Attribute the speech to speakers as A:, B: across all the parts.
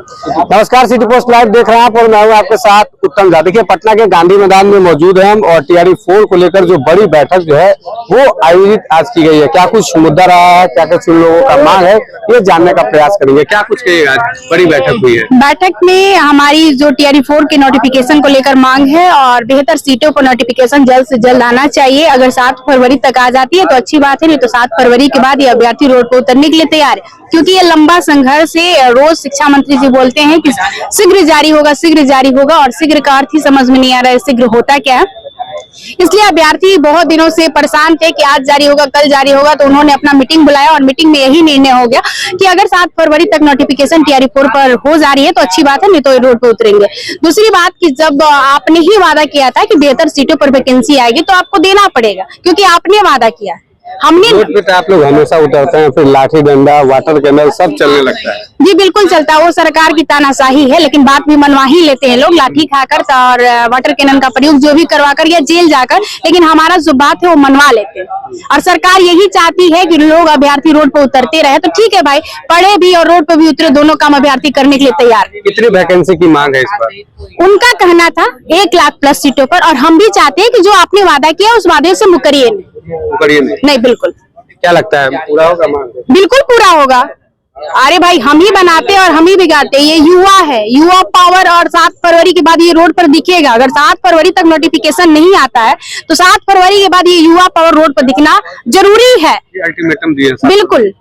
A: नमस्कार, city post live देख रहे हैं आप और मैं हूं आपके साथ उत्तम झा। देखिए, पटना के गांधी मैदान में मौजूद है हम और टीआरई 4 को लेकर जो बड़ी बैठक जो है वो आयोजित आज की गई है। क्या कुछ मुद्दा रहा है, क्या कुछ लोगों का मांग है, ये जानने का प्रयास करेंगे। क्या कुछ कहिएगा, बड़ी बैठक हुई है।
B: बैठक में हमारी जो टीआरई 4 के नोटिफिकेशन को लेकर मांग है और बेहतर सीटों पर नोटिफिकेशन जल्द से जल्द आना चाहिए। अगर 7 फरवरी तक आ जाती है तो अच्छी बात है, नहीं तो 7 फरवरी के बाद ये अभ्यर्थी रोड पर उतरने के लिए तैयार है, क्योंकि ये लंबा संघर्ष है। रोज शिक्षा मंत्री जी बोलते हैं कि शीघ्र जारी होगा, शीघ्र जारी होगा, और शीघ्र का अर्थ ही समझ में नहीं आ रहा है शीघ्र होता क्या है। इसलिए अभ्यर्थी बहुत दिनों से परेशान थे कि आज जारी होगा, कल जारी होगा, तो उन्होंने अपना मीटिंग बुलाया और मीटिंग में यही निर्णय हो गया कि अगर 7 फरवरी तक नोटिफिकेशन टीआरई 4 पर हो जा रही है तो अच्छी बात है, नहीं तो रोड पर उतरेंगे। दूसरी बात कि जब आपने ही वादा किया था कि बेहतर सीटों पर वैकेंसी आएगी तो आपको देना पड़ेगा, क्योंकि आपने वादा किया। हमने
A: रोड पे तो आप लोग हमेशा उतरते हैं, फिर लाठी डंडा, वाटर कैनल सब चलने लगता है।
B: जी बिल्कुल चलता है, वो सरकार की तानाशाही है, लेकिन बात भी मनवा ही लेते हैं लोग, लाठी खाकर और वाटर कैनन का प्रयोग जो भी करवा कर या जेल जाकर, लेकिन हमारा जो बात है वो मनवा लेते हैं। और सरकार यही चाहती है कि लोग अभ्यर्थी रोड पर उतरते रहे, तो ठीक है भाई, पढ़े भी और रोड पर भी उतरे, दोनों काम अभ्यर्थी करने के लिए तैयार।
A: कितनी वैकेंसी की मांग है इस बार?
B: उनका कहना था 1 लाख प्लस सीटों पर, और हम भी चाहते हैं कि जो आपने वादा किया उस वादे से मुकरिए नहीं। बिल्कुल।
A: क्या लगता है पूरा होगा मांग?
B: बिल्कुल पूरा होगा। अरे भाई, हम ही बनाते और हम ही बिगाड़ते, ये युवा है, युवा पावर। और 7 फरवरी के बाद ये रोड पर दिखेगा। अगर 7 फरवरी तक नोटिफिकेशन नहीं आता है तो 7 फरवरी के बाद ये युवा पावर रोड पर दिखना जरूरी है।
A: अल्टीमेटम दिया
B: बिल्कुल।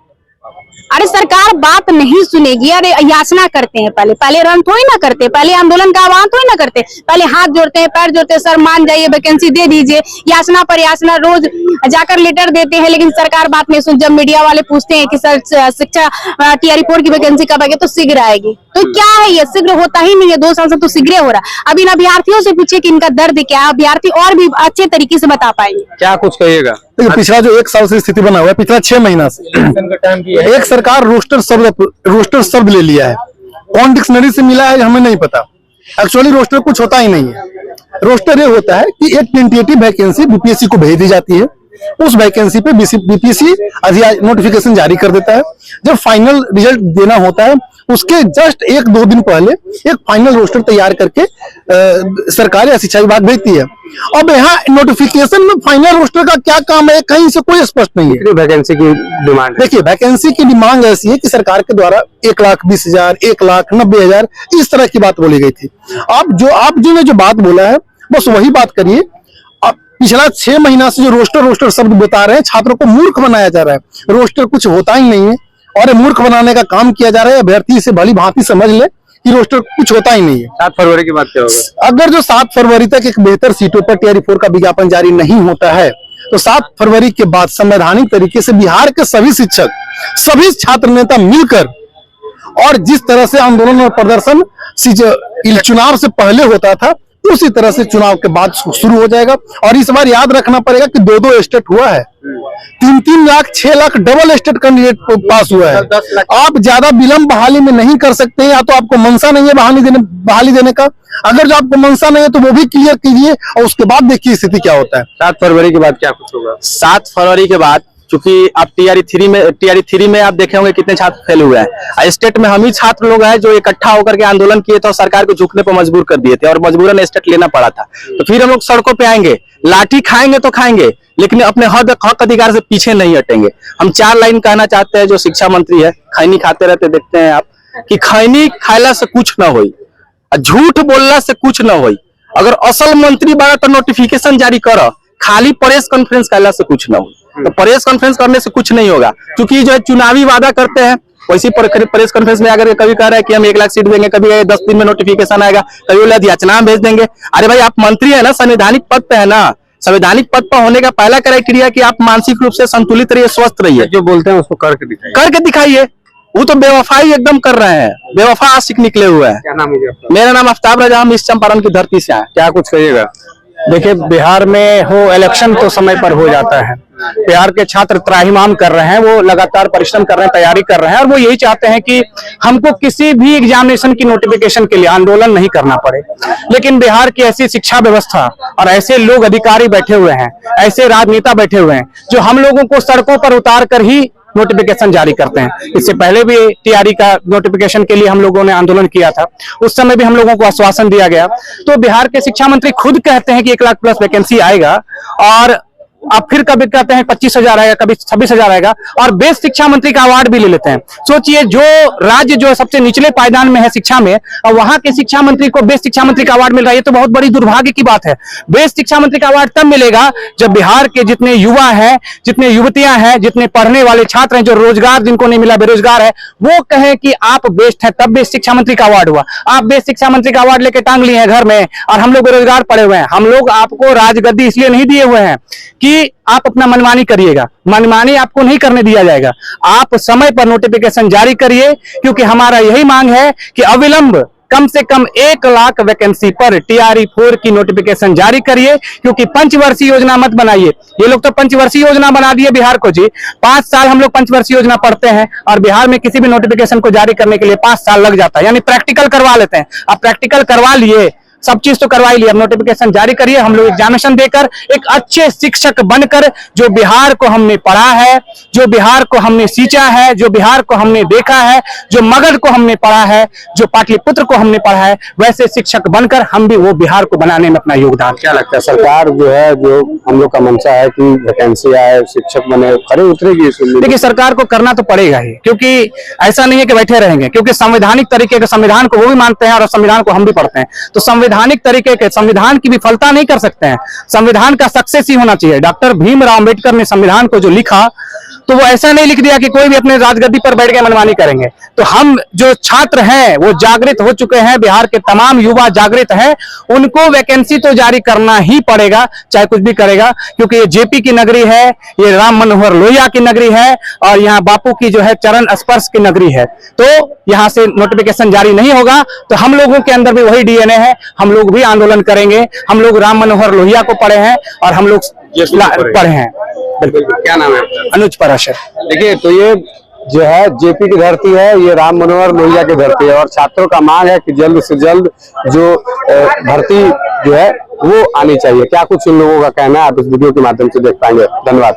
B: अरे सरकार बात नहीं सुनेगी। अरे याचना करते हैं, पहले रन थोड़ी ना करते, पहले आंदोलन का आह्वान थोड़ी ना करते, पहले हाथ जोड़ते हैं, पैर जोड़ते हैं, सर मान जाइए, वैकेंसी दे दीजिए। याचना पर याचना रोज जाकर लेटर देते हैं, लेकिन सरकार बात नहीं सुन। जब मीडिया वाले पूछते हैं कि सर शिक्षा टीआरई 4 की वैकेंसी कब आएगी, तो शीघ्र आएगी। तो क्या है, ये शीघ्र होता ही नहीं है। 2 साल से तो शीघ्र हो रहा है। अब इन अभ्यर्थियों से पूछिए कि इनका दर्द क्या है, अभ्यर्थी और भी अच्छे तरीके से बता पाएंगे।
A: क्या कुछ कहिएगा?
C: पिछला जो 1 साल से स्थिति बना हुआ है, पिछला 6 महीना से एक सरकार रोस्टर शब्द ले लिया है। कौन डिक्शनरी से मिला है हमें नहीं पता। एक्चुअली रोस्टर कुछ होता ही नहीं है। रोस्टर ये होता है कि एक टेंटेटिव वैकेंसी बीपीएससी को भेज दी जाती है, उस वैकेंसी पे बीपीएससी नोटिफिकेशन जारी कर देता है। जब फाइनल रिजल्ट देना होता है उसके जस्ट 1-2 दिन पहले एक फाइनल रोस्टर तैयार करके सरकार या शिक्षा विभाग भेजती है। अब यहाँ नोटिफिकेशन में फाइनल रोस्टर का क्या काम है, कहीं से कोई स्पष्ट नहीं है।
A: वैकेंसी की डिमांड,
C: देखिए, वैकेंसी की डिमांड ऐसी है कि सरकार के द्वारा 1,20,000, 1,90,000 इस तरह की बात बोली गई थी। आप जो ने बात बोला है बस वही बात करिए। पिछला 6 महीना से जो रोस्टर शब्द बता रहे हैं, छात्रों को मूर्ख बनाया जा रहा है। रोस्टर कुछ होता ही नहीं है और मूर्ख बनाने का काम किया जा रहा है। अभ्यर्थी से भली भांति समझ ले कि रोस्टर कुछ होता ही नहीं है।
A: 7 फरवरी के बाद क्या होगा?
C: अगर जो 7 फरवरी तक एक बेहतर सीटों पर टीआरई 4 का विज्ञापन जारी नहीं होता है तो 7 फरवरी के बाद संवैधानिक तरीके से बिहार के सभी शिक्षक, सभी छात्र नेता मिलकर, और जिस तरह से आंदोलन और प्रदर्शन चुनाव से पहले होता था उसी तरह से चुनाव के बाद शुरू हो जाएगा। और इस बार याद रखना पड़ेगा कि 2-2 स्टेट हुआ है, 3-3 lakh, 6 lakh double state candidate pass हुआ है। आप ज्यादा विलंब बहाली में नहीं कर सकते हैं, या तो आपको मनसा नहीं है बहाली देने का। अगर जो आपको मनसा नहीं है तो वो भी क्लियर कीजिए और उसके बाद देखिए स्थिति क्या होता है।
A: 7 फरवरी के बाद क्या कुछ होगा?
D: 7 फरवरी के बाद चूंकि आप टीआरई 3 में आप देखे होंगे कितने छात्र फेल हुए हैं। स्टेट में हम ही छात्र लोग हैं जो इकट्ठा होकर के आंदोलन किए थे और सरकार को झुकने पर मजबूर कर दिए थे और मजबूरन स्टेट लेना पड़ा था। तो फिर हम लोग सड़कों पे आएंगे, लाठी खाएंगे तो खाएंगे, लेकिन अपने हक अधिकार से पीछे नहीं हटेंगे। हम 4 लाइन कहना चाहते हैं। जो शिक्षा मंत्री है, खैनी खाते रहते देखते हैं आप कि खैनी खायला से कुछ न होई, झूठ बोलना से कुछ न होई। अगर असल मंत्री बना तो नोटिफिकेशन जारी करो, खाली प्रेस कॉन्फ्रेंस कहला से कुछ न हो। तो प्रेस कॉन्फ्रेंस करने से कुछ नहीं होगा, क्योंकि जो है चुनावी वादा करते हैं वैसी प्रेस कॉन्फ्रेंस में अगर कभी कह रहे हैं कि हम 1 लाख सीट देंगे, कभी 10 दिन में नोटिफिकेशन आएगा, कभी बोला याचना भेज देंगे। अरे भाई, आप मंत्री है ना, संवैधानिक पद पे है ना। संवैधानिक पद पर होने का पहला क्राइटेरिया कि आप मानसिक रूप से संतुलित रहिए, स्वस्थ रहिए।
A: जो बोलते हैं उसको करके दिखाइए।
D: वो तो बेवफाई एकदम कर रहे हैं, बेवफा आशिक निकले हुए हैं।
A: क्या नाम है आपका?
D: मेरा नाम आफ्ताब रजा, हम इस चंपारण की धरती से आए।
A: क्या कुछ कहिएगा?
E: देखिए, बिहार में हो इलेक्शन तो समय पर हो जाता है। बिहार के छात्र त्राहिमाम कर रहे हैं, वो लगातार परिश्रम कर रहे हैं, तैयारी कर रहे हैं, और वो यही चाहते हैं कि हमको किसी भी एग्जामिनेशन की नोटिफिकेशन के लिए आंदोलन नहीं करना पड़े। लेकिन बिहार की ऐसी शिक्षा व्यवस्था और ऐसे लोग अधिकारी बैठे हुए हैं, ऐसे राजनेता बैठे हुए हैं जो हम लोगों को सड़कों पर उतार कर ही नोटिफिकेशन जारी करते हैं। इससे पहले भी टीआरई का नोटिफिकेशन के लिए हम लोगों ने आंदोलन किया था, उस समय भी हम लोगों को आश्वासन दिया गया। तो बिहार के शिक्षा मंत्री खुद कहते हैं कि 1 लाख प्लस वैकेंसी आएगा, और अब फिर कभी कहते हैं 25,000 आएगा, कभी 26,000 आएगा, और बेस्ट शिक्षा मंत्री का अवार्ड भी ले लेते हैं। सोचिए, जो राज्य जो सबसे निचले पायदान में है शिक्षा में, और वहां के शिक्षा मंत्री को बेस्ट शिक्षा मंत्री का अवार्ड मिल रहा है, ये तो बहुत बड़ी दुर्भाग्य की बात है। बेस्ट शिक्षा मंत्री का अवार्ड तब मिलेगा जब बिहार के जितने युवा हैं, जितने युवतियां हैं, जितने पढ़ने वाले छात्र हैं, जो रोजगार जिनको नहीं मिला, बेरोजगार है, वो कहें कि आप बेस्ट है, तब बेस्ट शिक्षा मंत्री का अवार्ड हुआ। आप बेस्ट शिक्षा मंत्री का अवार्ड लेके टांग लिए हैं घर में, और हम लोग बेरोजगार पड़े हुए हैं। हम लोग आपको राजगद्दी इसलिए नहीं दिए हुए हैं कि आप अपना मनमानी करिएगा, मनमानी आपको नहीं करने दिया जाएगा। आप समय पर नोटिफिकेशन जारी करिए, क्योंकि हमारा यही मांग है कि अविलंब कम से कम 1 लाख वैकेंसी पर टीआरई 4 की नोटिफिकेशन जारी करिए, क्योंकि पंचवर्षीय योजना मत बनाइए। ये लोग तो पंचवर्षीय योजना बना दिए बिहार को जी। 5 साल हम लोग पंचवर्षीय योजना पढ़ते हैं, और बिहार में किसी भी नोटिफिकेशन को जारी करने के लिए 5 साल लग जाता है, यानी प्रैक्टिकल करवा लेते हैं। अब प्रैक्टिकल करवा लिए, सब चीज तो करवा ही लिया, अब नोटिफिकेशन जारी करिए। हम लोग एग्जामिनेशन देकर एक अच्छे शिक्षक बनकर, जो बिहार को हमने पढ़ा है, जो बिहार को हमने सींचा है, जो बिहार को हमने देखा है, जो मगध को हमने पढ़ा है, जो पाटलिपुत्र को हमने पढ़ा है, वैसे शिक्षक बनकर हम भी वो बिहार को बनाने में अपना योगदान।
A: क्या लगता है सरकार जो है, जो हम लोग का मंशा है कि वैकेंसी आए, शिक्षक बने, खड़े उतरेगी इसमें?
E: देखिए, सरकार को करना तो पड़ेगा ही, क्योंकि ऐसा नहीं है कि बैठे रहेंगे, क्योंकि संवैधानिक तरीके के संविधान को वो भी मानते हैं और संविधान को हम भी पढ़ते हैं। तो संवैधानिक तरीके के संविधान की विफलता नहीं कर सकते हैं, संविधान का सक्सेस ही होना चाहिए। डॉक्टर भीमराव अंबेडकर ने संविधान को जो लिखा, तो वो ऐसा नहीं लिख दिया कि कोई भी अपने राजगद्दी पर बैठ के मनमानी करेंगे। तो हम जो छात्र हैं वो जागृत हो चुके हैं, बिहार के तमाम युवा जागृत हैं, उनको वैकेंसी तो जारी करना ही पड़ेगा, चाहे कुछ भी करेगा, क्योंकि ये जेपी की नगरी है, ये राम मनोहर लोहिया की नगरी है, और यहाँ बापू की जो है चरण स्पर्श की नगरी है। तो यहाँ से नोटिफिकेशन जारी नहीं होगा तो हम लोगों के अंदर भी वही डीएनए है, हम लोग भी आंदोलन करेंगे। हम लोग राम मनोहर लोहिया को पढ़े हैं और हम लोग पढ़े हैं।
A: क्या नाम है आपका?
E: अनुज पराशर।
A: देखिए, तो ये जो है जेपी की धरती है, ये राम मनोहर लोहिया की धरती है, और छात्रों का मांग है कि जल्द से जल्द जो भर्ती जो है वो आनी चाहिए। क्या कुछ इन लोगों का कहना है, आप इस वीडियो के माध्यम से देख पाएंगे। धन्यवाद।